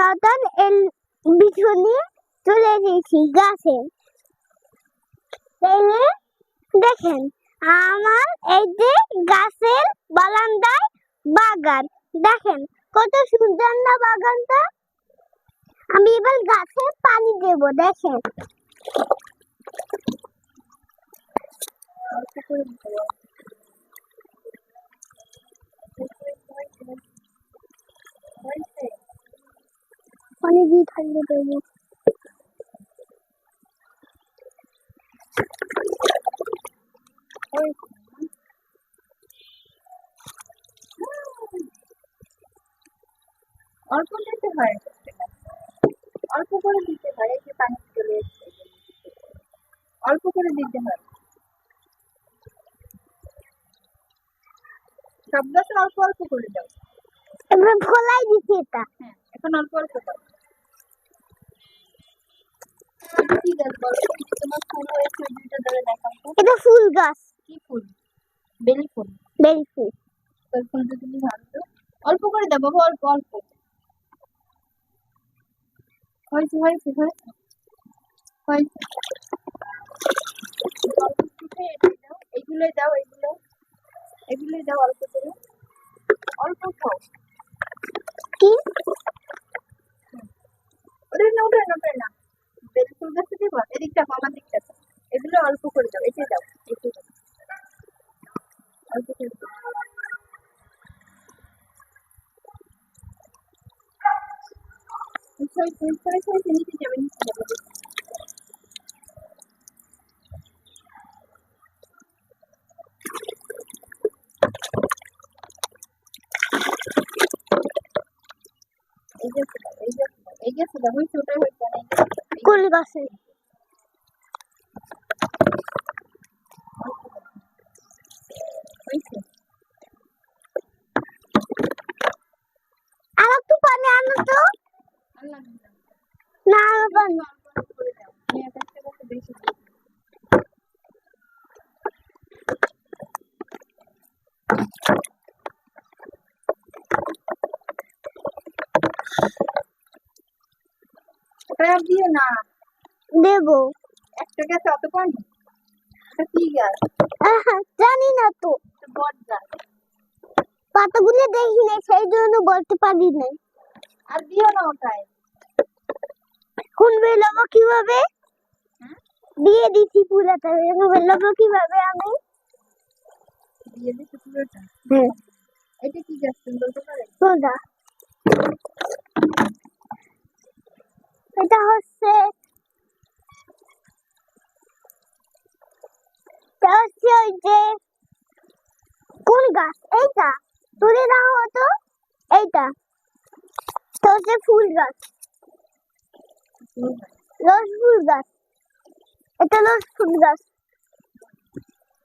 নতুন এর বিছুনি চলে এসেছি গাছে। দেখেন আমার এই যে গাছের বারান্দায় বাগান, দেখেন কত সুন্দর না বাগানটা। আমি এবার গাছে পানি দেব। দেখেন পানি দিয়ে থাকলে দেবো। অল্প দিতে হয়, অল্প করে দিতে হয়। এই যে পানি চলে এসছে, অল্প করে দিতে হয়। সব গাছে অল্প অল্প করে দাও। এবার ফলাই দিচ্ছি এটা। হ্যাঁ, এখন অল্প অল্প দাও। কি গাছ বলো? তোমার ফুল হয়েছে দুইটা ধরে দেখাও তো। এটা ফুল গাছ। কি ফুল? বেলি ফুল। বেলি ফুল। তোর ফুলটা তুমি ভালো তো। অল্প করে দাও বাবা, অল্প অল্প। হয়েছে হয়েছে হয়েছে হয়েছে। এগুলোই দাও, এগুলোই দাও অল্প করে। অল্প খাও। কি ওদের না, ওদের না, ওদের না। বেলি ফুল গাছে দেবো। এদিকটা আমার দিকটা। এগুলো অল্প করে দাও। এতে দাও, এতে দাও। অল্প করে দাও। নিচে যাবে, নিচে যাবে। এই যে ফুল হয়েছে, ওটাই হয়েছে না। কোন গাছে? হয়েছে। আর একটু পানি আনো তো। না আরো পানি। ওটা দিও না। দেবো। একটা গাছে অত পানি? এটা কি গাছ? জানি না তো। বট গাছ। পাতাগুলো দেখি না, সেই জন্য বলতে পারি না। আর দিও না ওটায়। কোন বেলাবো কিভাবে? দিয়ে দিচ্ছি পুরাটা। বেলাবো কিভাবে আমি? দিয়ে দিচ্ছি পুরোটা। হ্যাঁ। এটা কি গাছ তুমি বলতে পারো? কোনটা? এটা হচ্ছে ওই যে কোন গাছ? এইটা তুলে দাও হতো। এইটা তো হচ্ছে ফুল গাছ, রোজ ফুল গাছ। এটা রোজ ফুল গাছ,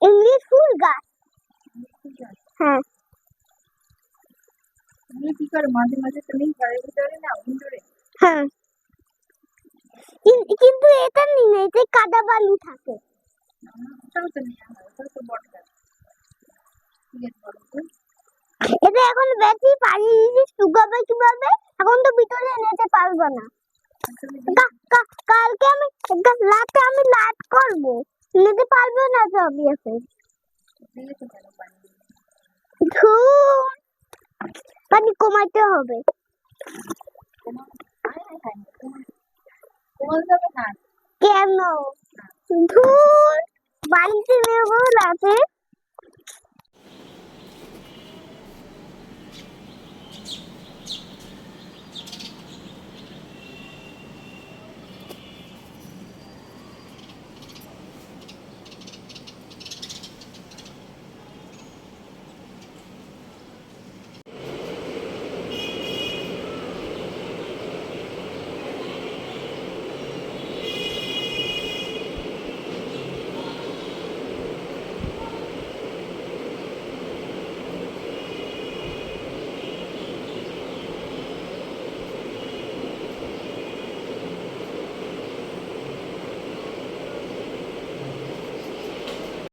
ইংলিশ ফুল গাছ। হ্যাঁ। তুমি কি করো মাঝে মাঝে? তুমি ঘরের ভিতরে না ইনডোরে? হ্যাঁ, কিন্তু এটা নেই, এতে কাদা বালু থাকে। ওটাও তো নেই আমার, ওটাও তো বট গাছ। ঠিক আছে বলো তো। এটা এখন বেশি পানি দিলে শুকাবে কিভাবে? এখন তো ভিতরে নিতে পারবো না। কালকে আমি রাতে আমি লাইভ করবো, নিতে পারবো না তো আমি এখন। পানি কমাতে হবে। কেন? ধুর, বাড়িতে নেবো রাতে।